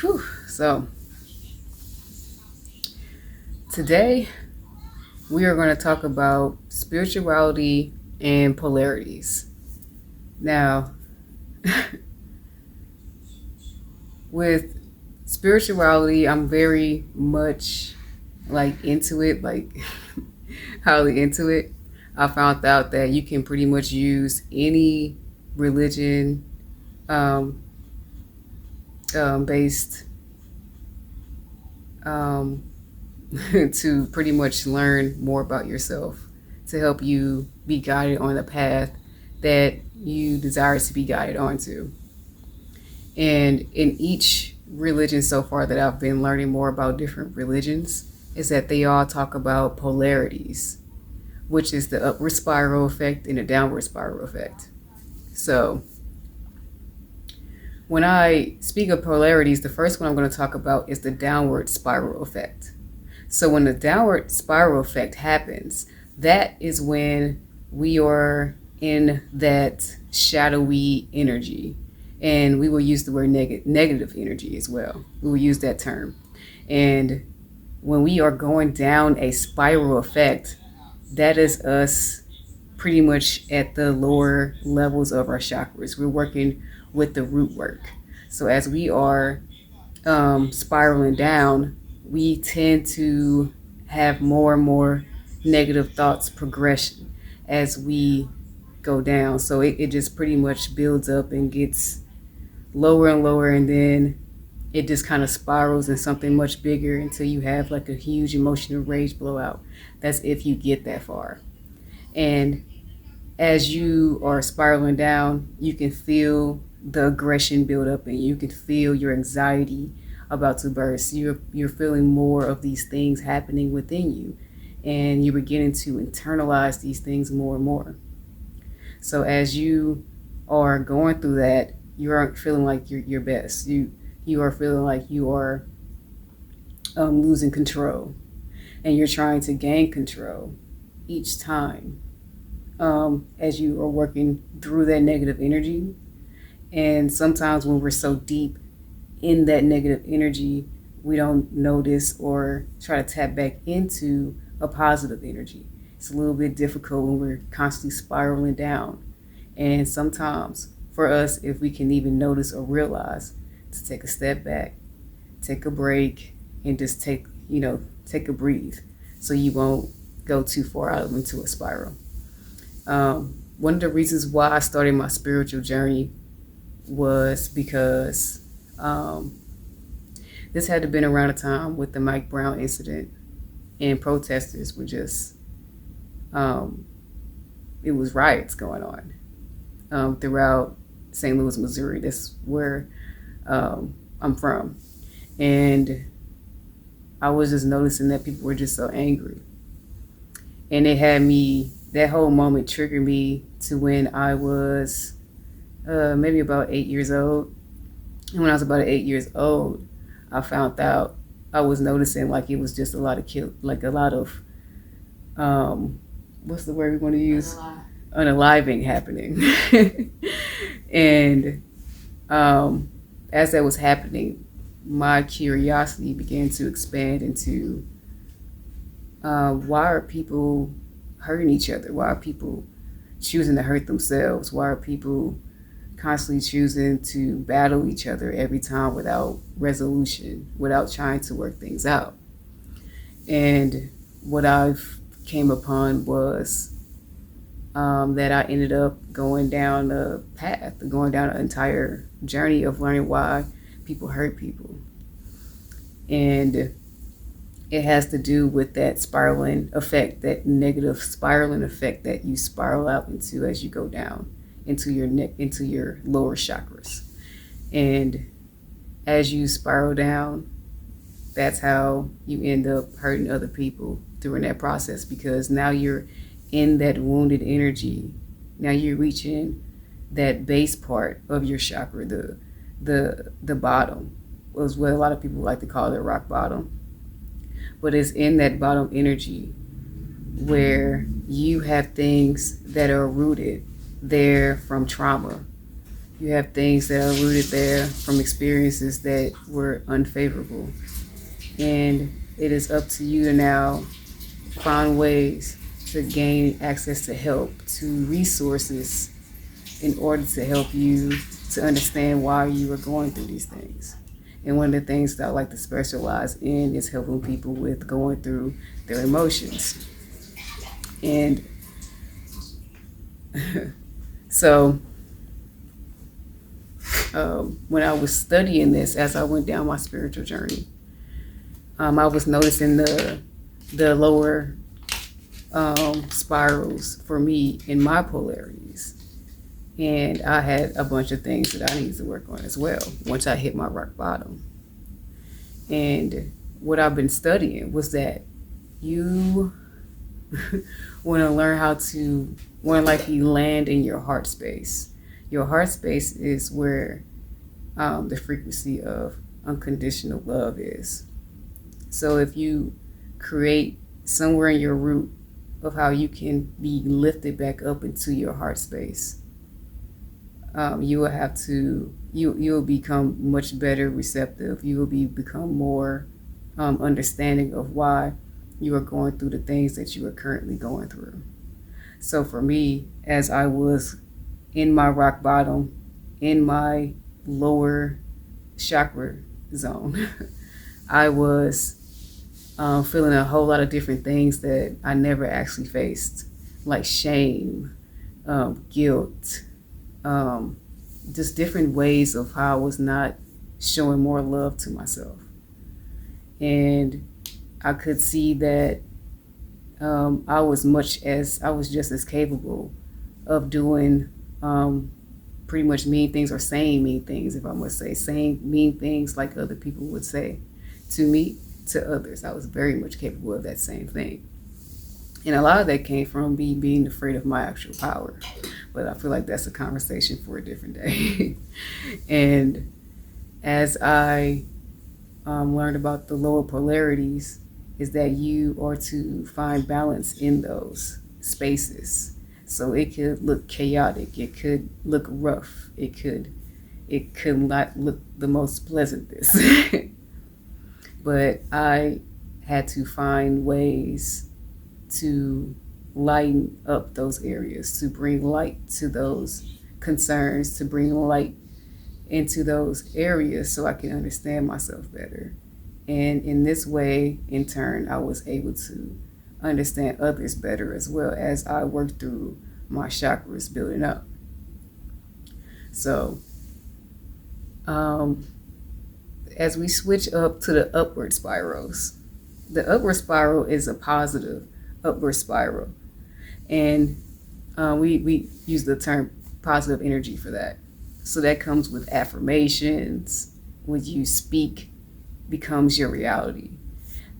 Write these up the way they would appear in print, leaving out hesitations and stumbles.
Whew. So today we are going to talk about spirituality and polarities. Now, with spirituality, I'm very much like into it, like highly into it. I found out that you can pretty much use any religion um, based um, to pretty much learn more about yourself to help you be guided on the path that you desire to be guided onto. And in each religion so far that I've been learning more about different religions is that they all talk about polarities, which is the upward spiral effect and the downward spiral effect. So when I speak of polarities, the first one I'm going to talk about is the downward spiral effect. So when the downward spiral effect happens, that is when we are in that shadowy energy. And we will use the word negative energy as well. We will use that term. And when we are going down a spiral effect, that is us pretty much at the lower levels of our chakras. We're working with the root work. So as we are spiraling down, we tend to have more and more negative thoughts progression as we go down. So it just pretty much builds up and gets lower and lower, and then it just kind of spirals in something much bigger until you have like a huge emotional rage blowout. That's if you get that far. And as you are spiraling down, you can feel the aggression build up and you can feel your anxiety about to burst. You're feeling more of these things happening within you, and you're beginning to internalize these things more and more. So as you are going through that, you aren't feeling like you're your best. You are feeling like you are losing control, and you're trying to gain control each time as you are working through that negative energy. And sometimes when we're so deep in that negative energy, we don't notice or try to tap back into a positive energy. It's a little bit difficult when we're constantly spiraling down. And sometimes for us, if we can even notice or realize, to take a step back, take a break, and just take a breathe so you won't go too far out into a spiral. One of the reasons why I started my spiritual journey was because this had to been around a time with the Mike Brown incident, and protesters were just it was riots going on throughout St. Louis, Missouri. That's where I'm from, and I was just noticing that people were just so angry, and it had me. That whole moment triggered me to when I was maybe about 8 years old. And when I was about 8 years old, I found out I was noticing like it was just a lot of like a lot of what's the word we want to use? Unaliving happening. And as that was happening, my curiosity began to expand into why are people hurting each other? Why are people choosing to hurt themselves? Why are people constantly choosing to battle each other every time without resolution, without trying to work things out? And what I've came upon was that I ended up going down a path, going down an entire journey of learning why people hurt people. And it has to do with that spiraling effect, that negative spiraling effect that you spiral out into as you go down into your neck, into your lower chakras. And as you spiral down, that's how you end up hurting other people during that process, because now you're in that wounded energy. Now you're reaching that base part of your chakra, the bottom, was what a lot of people like to call it, rock bottom. But it's in that bottom energy where you have things that are rooted there from trauma, You have things that are rooted there from experiences that were unfavorable. And it is up to you to now find ways to gain access to help, to resources in order to help you to understand why you are going through these things. And one of the things that I like to specialize in is helping people with going through their emotions. And so when I was studying this, as I went down my spiritual journey, I was noticing the lower spirals for me in my polarities. And I had a bunch of things that I needed to work on as well once I hit my rock bottom. And what I've been studying was that you want to learn how to more likely land in your heart space. Your heart space is where the frequency of unconditional love is. So if you create somewhere in your root of how you can be lifted back up into your heart space, you will have to, you'll become much better receptive. You will become more understanding of why you are going through the things that you are currently going through. So for me, as I was in my rock bottom, in my lower chakra zone, I was feeling a whole lot of different things that I never actually faced, like shame, guilt, just different ways of how I was not showing more love to myself. And I could see that I was just as capable of doing pretty much mean things, or saying mean things, if I must say, saying mean things like other people would say to me, to others. I was very much capable of that same thing. And a lot of that came from me being afraid of my actual power. But I feel like that's a conversation for a different day. And as I learned about the lower polarities, is that you are to find balance in those spaces. So it could look chaotic, it could look rough, it could not look the most pleasantest. But I had to find ways to lighten up those areas, to bring light to those concerns, to bring light into those areas so I can understand myself better. And in this way, in turn, I was able to understand others better as well as I worked through my chakras building up. So, as we switch up to the upward spirals, the upward spiral is a positive upward spiral. And we use the term positive energy for that. So that comes with affirmations. What you speak becomes your reality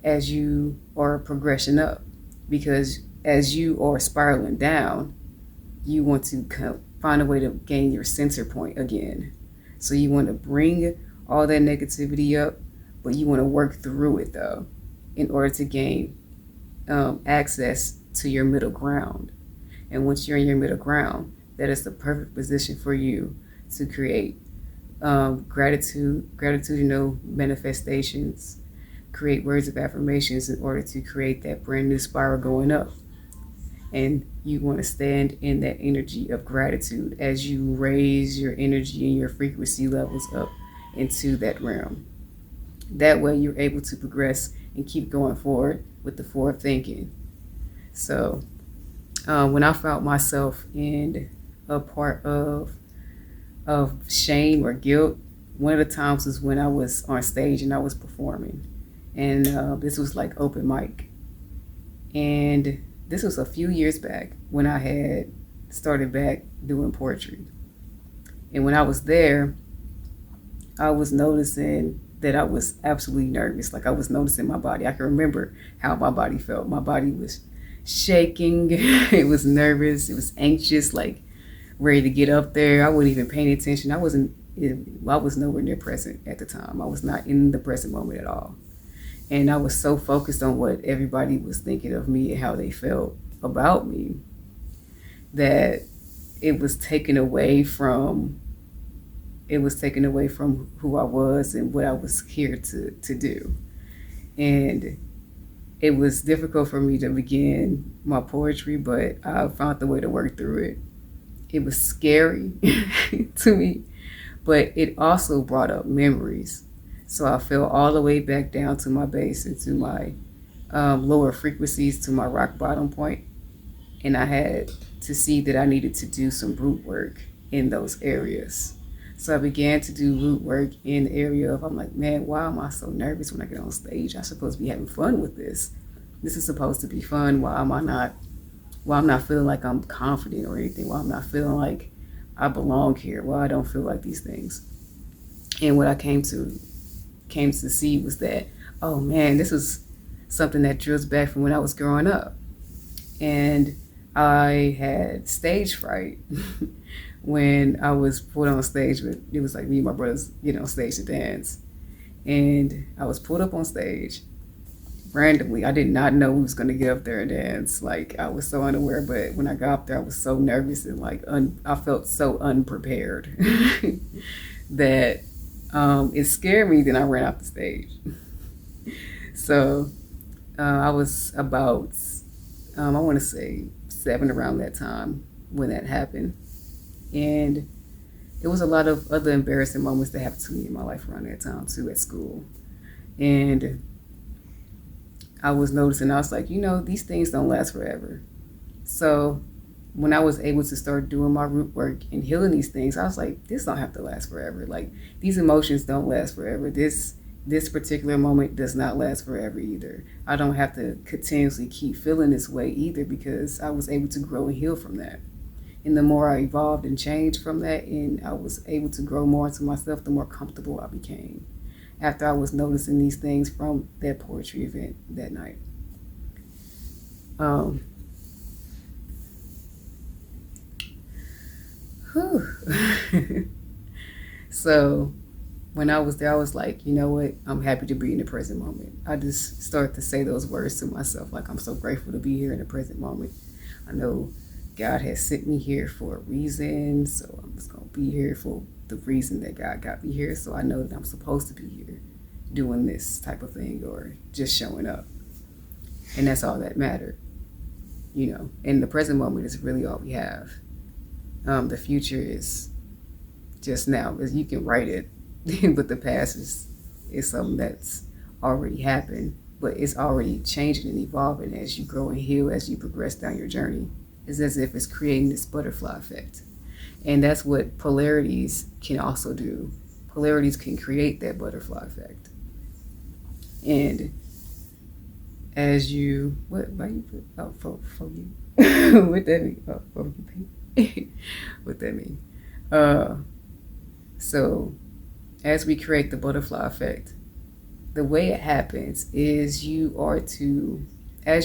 as you are progression up. Because as you are spiraling down, you want to find a way to gain your center point again. So you want to bring all that negativity up, but you want to work through it though, in order to gain access to your middle ground. And once you're in your middle ground, that is the perfect position for you to create gratitudinal manifestations, create words of affirmations in order to create that brand new spiral going up. And you want to stand in that energy of gratitude as you raise your energy and your frequency levels up into that realm. That way you're able to progress and keep going forward with the forward thinking. So when I found myself in a part of shame or guilt, one of the times was when I was on stage and I was performing. And this was like open mic. And this was a few years back when I had started back doing poetry. And when I was there, I was noticing that I was absolutely nervous. Like I was noticing my body. I can remember how my body felt. My body was shaking. It was nervous. It was anxious, like ready to get up there. I wasn't even paying attention. I was nowhere near present at the time. I was not in the present moment at all. And I was so focused on what everybody was thinking of me and how they felt about me that it was taken away from it was taken away from who I was and what I was here to do. And it was difficult for me to begin my poetry, but I found the way to work through it. It was scary to me, but it also brought up memories. So I fell all the way back down to my base and to my lower frequencies, to my rock bottom point. And I had to see that I needed to do some root work in those areas. So I began to do root work in the area of, I'm like, man, why am I so nervous when I get on stage? I'm supposed to be having fun with this. This is supposed to be fun. Why am I not? Why I'm not feeling like I'm confident or anything? Why I'm not feeling like I belong here? Why I don't feel like these things? And what I came to see was that, oh man, this is something that drills back from when I was growing up. And I had stage fright when I was put on stage. It was like me and my brothers getting on stage to dance. And I was pulled up on stage randomly. I did not know we was going to get up there and dance. Like, I was so unaware, but when I got up there, I was so nervous and like I felt so unprepared that it scared me. Then I ran off the stage. So I was about, I want to say 7 around that time when that happened. And there was a lot of other embarrassing moments that happened to me in my life around that time too, at school. And I was noticing, I was like, these things don't last forever. So when I was able to start doing my root work and healing these things, I was like, this don't have to last forever. Like, these emotions don't last forever. This particular moment does not last forever either. I don't have to continuously keep feeling this way either, because I was able to grow and heal from that. And the more I evolved and changed from that, and I was able to grow more into myself, the more comfortable I became after I was noticing these things from that poetry event that night. So when I was there, I was like, you know what? I'm happy to be in the present moment. I just started to say those words to myself, like, I'm so grateful to be here in the present moment. I know God has sent me here for a reason, so I'm just going to be here for the reason that God got me here. So I know that I'm supposed to be here doing this type of thing or just showing up. And that's all that mattered. And the present moment is really all we have. The future is just now, because you can write it, but the past is something that's already happened, but it's already changing and evolving as you grow and heal, as you progress down your journey. It's as if it's creating this butterfly effect. And that's what polarities can also do. Polarities can create that butterfly effect. And as you, why you put, for you, what that mean? Oh, for you paint. What that mean? So as we create the butterfly effect, the way it happens is as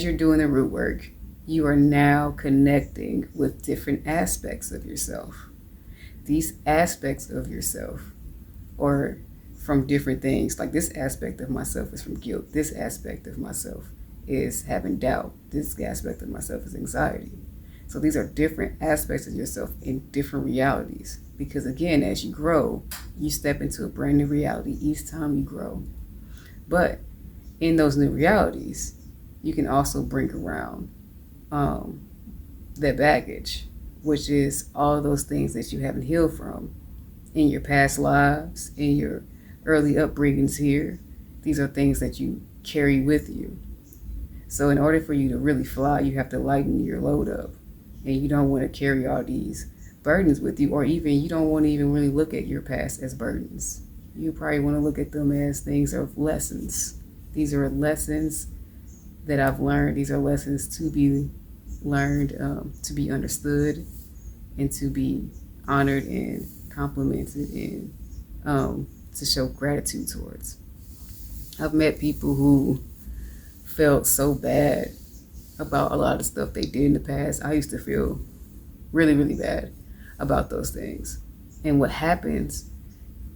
you're doing the root work, you are now connecting with different aspects of yourself. These aspects of yourself are from different things. Like, this aspect of myself is from guilt. This aspect of myself is having doubt. This aspect of myself is anxiety. So these are different aspects of yourself in different realities. Because again, as you grow, you step into a brand new reality each time you grow. But in those new realities, you can also bring around that baggage, which is all those things that you haven't healed from in your past lives, in your early upbringings here. These are things that you carry with you. So in order for you to really fly, you have to lighten your load up. And you don't want to carry all these burdens with you, or even you don't want to even really look at your past as burdens. You probably want to look at them as things of lessons. These are lessons that I've learned. These are lessons to be learned, to be understood, and to be honored and complimented, and to show gratitude towards. I've met people who felt so bad about a lot of stuff they did in the past. I used to feel really, really bad about those things. And what happens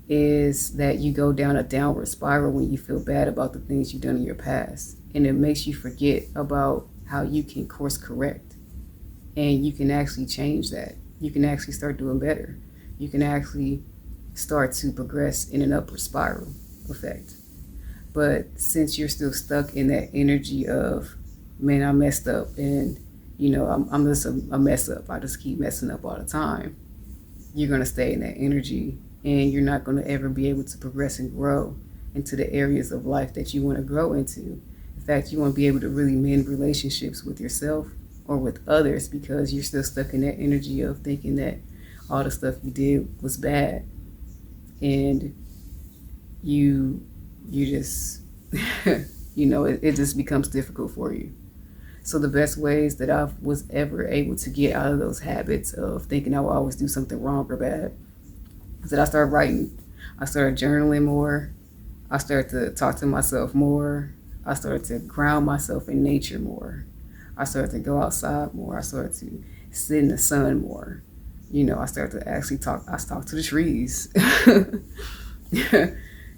is that you go down a downward spiral when you feel bad about the things you've done in your past. And it makes you forget about how you can course correct. And you can actually change that. You can actually start doing better. You can actually start to progress in an upward spiral effect. But since you're still stuck in that energy of, man, I messed up and, I'm just a mess up, I just keep messing up all the time, you're going to stay in that energy and you're not going to ever be able to progress and grow into the areas of life that you want to grow into. In fact, you won't be able to really mend relationships with yourself or with others because you're still stuck in that energy of thinking that all the stuff you did was bad. And you just, it just becomes difficult for you. So the best ways that I was ever able to get out of those habits of thinking I will always do something wrong or bad is that I started writing. I started journaling more. I started to talk to myself more. I started to ground myself in nature more. I started to go outside more. I started to sit in the sun more. I started to actually talk. I talked to the trees.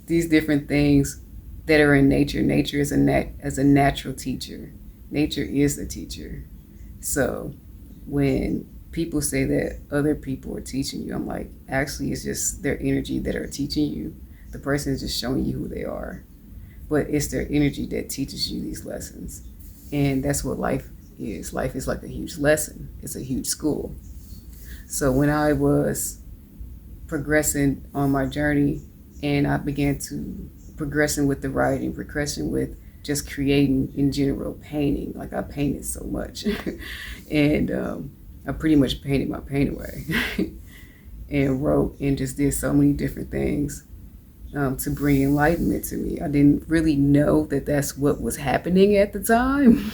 These different things that are in nature. Nature is as a natural teacher. Nature is the teacher. So when people say that other people are teaching you, I'm like, actually, it's just their energy that are teaching you. The person is just showing you who they are. But it's their energy that teaches you these lessons. And that's what life is. Life is like a huge lesson. It's a huge school. So when I was progressing on my journey and I began to progressing with the writing, progressing with just creating in general, painting, like I painted so much. And I pretty much painted my pain away and wrote and just did so many different things to bring enlightenment to me. I didn't really know that that's what was happening at the time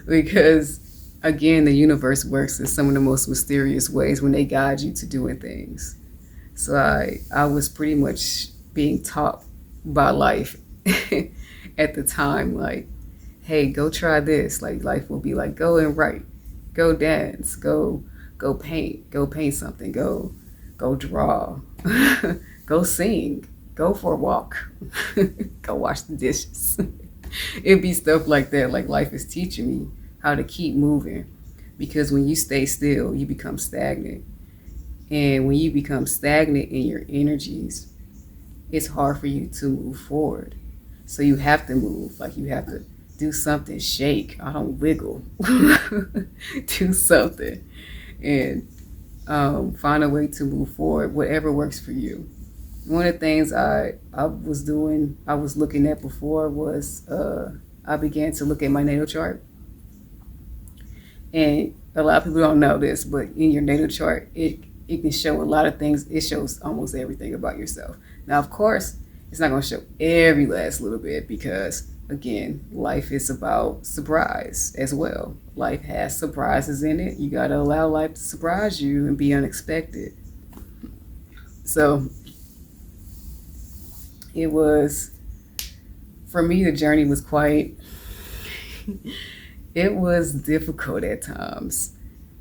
because, again, the universe works in some of the most mysterious ways when they guide you to doing things. So I was pretty much being taught by life at the time, like, hey, go try this. Like, life will be like, go and write, go dance, go paint something, go draw, go sing, go for a walk, go wash the dishes. It'd be stuff like that. Like, life is teaching me how to keep moving, because when you stay still, you become stagnant. And when you become stagnant in your energies, it's hard for you to move forward. So you have to move, like you have to do something, shake, I don't wiggle, do something, and find a way to move forward, whatever works for you. One of the things I was looking at before was I began to look at my natal chart. And a lot of people don't know this, but in your natal chart, it can show a lot of things. It shows almost everything about yourself. Now, of course, it's not going to show every last little bit because, again, life is about surprise as well. Life has surprises in it. You got to allow life to surprise you and be unexpected. So it was, for me, the journey was it was difficult at times.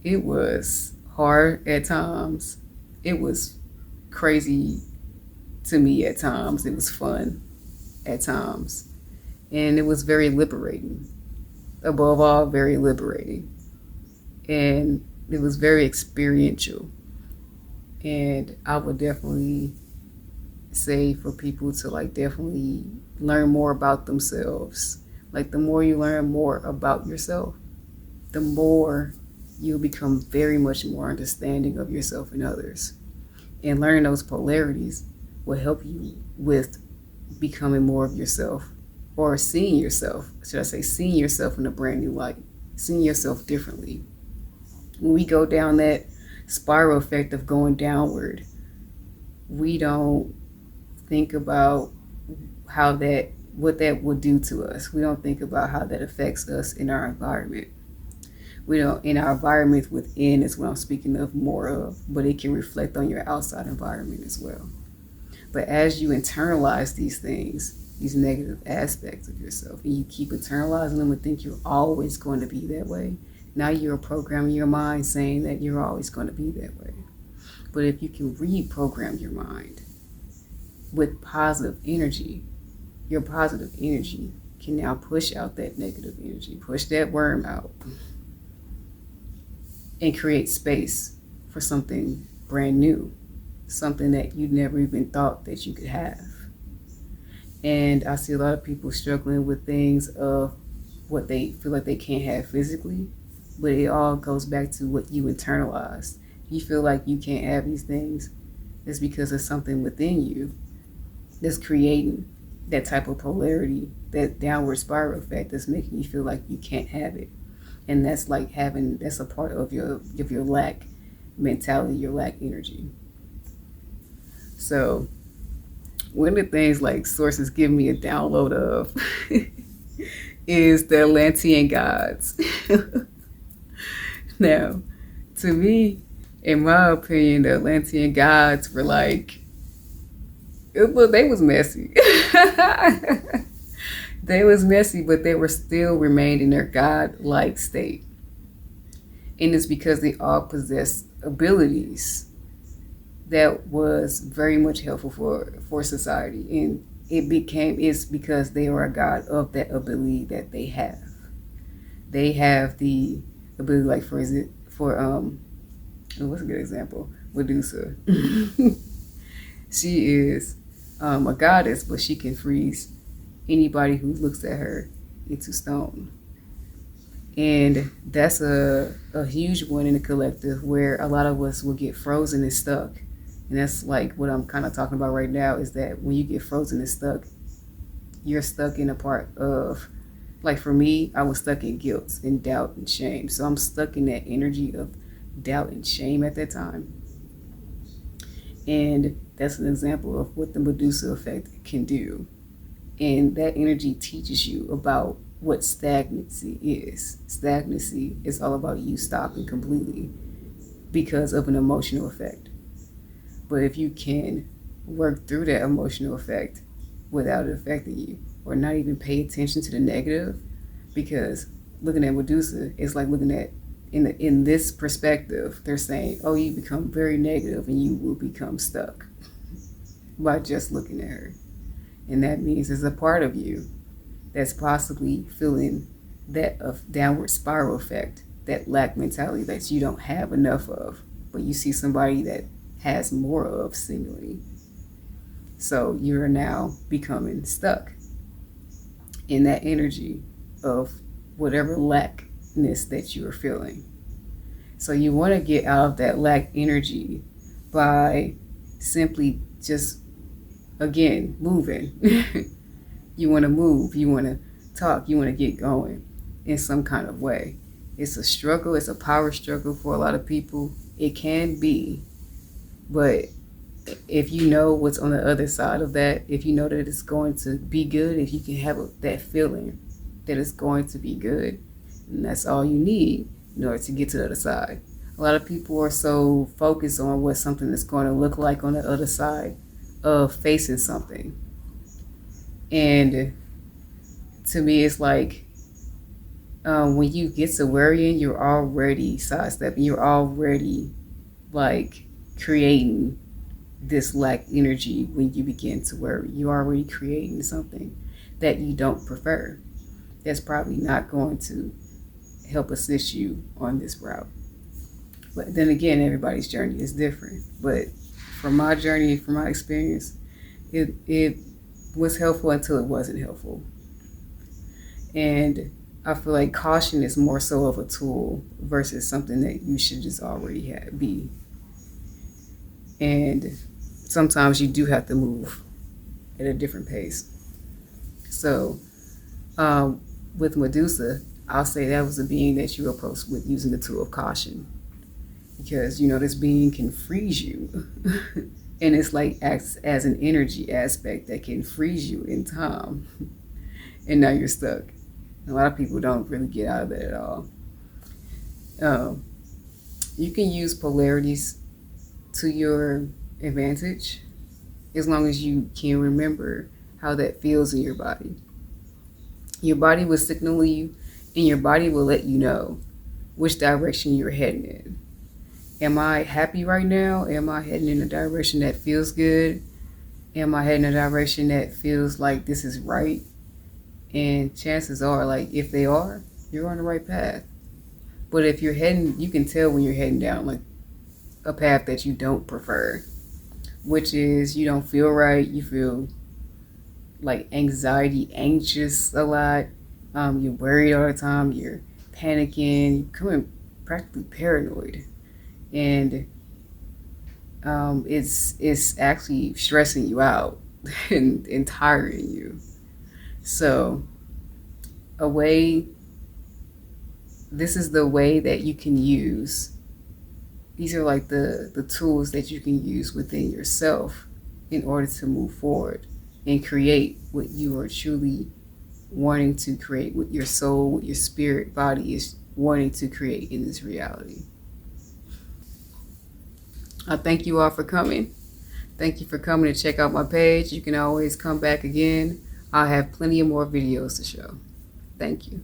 It was hard at times. It was crazy to me at times. It was fun at times. And it was very liberating. Above all, very liberating. And it was very experiential. And I would definitely say for people to definitely learn more about themselves. Like, the more you learn more about yourself, the more you'll become very much more understanding of yourself and others. And learning those polarities will help you with becoming more of yourself, or seeing yourself, seeing yourself in a brand new light, seeing yourself differently. When we go down that spiral effect of going downward, we don't think about what that would do to us. We don't think about how that affects us in our environment. In our environment within is what I'm speaking of more of, but it can reflect on your outside environment as well. But as you internalize these things, these negative aspects of yourself, and you keep internalizing them and think you're always going to be that way, now you're programming your mind saying that you're always going to be that way. But if you can reprogram your mind with positive energy, your positive energy can now push out that negative energy, push that worm out, and create space for something brand new. something that you never even thought that you could have. And I see a lot of people struggling with things of what they feel like they can't have physically, but it all goes back to what you internalized. You feel like you can't have these things, it's because of something within you that's creating that type of polarity, that downward spiral effect that's making you feel like you can't have it. And that's like that's a part of your lack mentality, your lack energy. So one of the things like sources give me a download of is the Atlantean gods. Now, to me, in my opinion, the Atlantean gods were like, they was messy. They was messy, but they were still remained in their god-like state. And it's because they all possessed abilities that was very much helpful for society. And it's because they are a god of that ability that they have. They have the ability, like what's a good example? Medusa. She is a goddess, but she can freeze anybody who looks at her into stone. And that's a huge one in the collective, where a lot of us will get frozen and stuck. And that's like what I'm kind of talking about right now, is that when you get frozen and stuck, you're stuck in a part of, like for me, I was stuck in guilt and doubt and shame. So I'm stuck in that energy of doubt and shame at that time. And that's an example of what the Medusa effect can do. And that energy teaches you about what stagnancy is. Stagnancy is all about you stopping completely because of an emotional effect. But if you can work through that emotional effect without it affecting you, or not even pay attention to the negative, because looking at Medusa is like looking at, in this perspective, they're saying, oh, you become very negative and you will become stuck by just looking at her. And that means there's a part of you that's possibly feeling that of downward spiral effect, that lack mentality that you don't have enough of, but you see somebody that has more of seemingly. So you're now becoming stuck in that energy of whatever lackness that you are feeling. So you want to get out of that lack energy by simply just, again, moving. You want to move, you want to talk, you want to get going in some kind of way. It's a struggle, it's a power struggle for a lot of people. It can be, but if you know what's on the other side of that, if you know that it's going to be good, if you can have that feeling that it's going to be good, and that's all you need in order to get to the other side. A lot of people are so focused on what something is going to look like on the other side of facing something. And to me, it's like when you get to worrying, you're already sidestepping. You're already like creating this lack energy. When you begin to worry, you're already creating something that you don't prefer. That's probably not going to help assist you on this route. But then again, everybody's journey is different. But from my journey, from my experience, it was helpful until it wasn't helpful. And I feel like caution is more so of a tool versus something that you should just already be. And sometimes you do have to move at a different pace. So with Medusa, I'll say that was a being that you approached with using the tool of caution. Because, this being can freeze you. And it's like acts as an energy aspect that can freeze you in time. And now you're stuck. A lot of people don't really get out of that at all. You can use polarities to your advantage as long as you can remember how that feels in your body. Your body will signal you, and your body will let you know which direction you're heading in. Am I happy right now? Am I heading in a direction that feels good? Am I heading in a direction that feels like this is right? And chances are, like, if they are, you're on the right path. But if you're heading, you can tell when you're heading down like a path that you don't prefer. which is you don't feel right, you feel like anxiety, anxious a lot, you're worried all the time, you're panicking, you're becoming practically paranoid, and it's actually stressing you out and tiring you. So a way, this is the way that you can use, these are like the tools that you can use within yourself in order to move forward and create what you are truly wanting to create, what your soul, what your spirit body is wanting to create in this reality. I thank you all for coming. Thank you for coming to check out my page. You can always come back again. I'll have plenty of more videos to show. Thank you.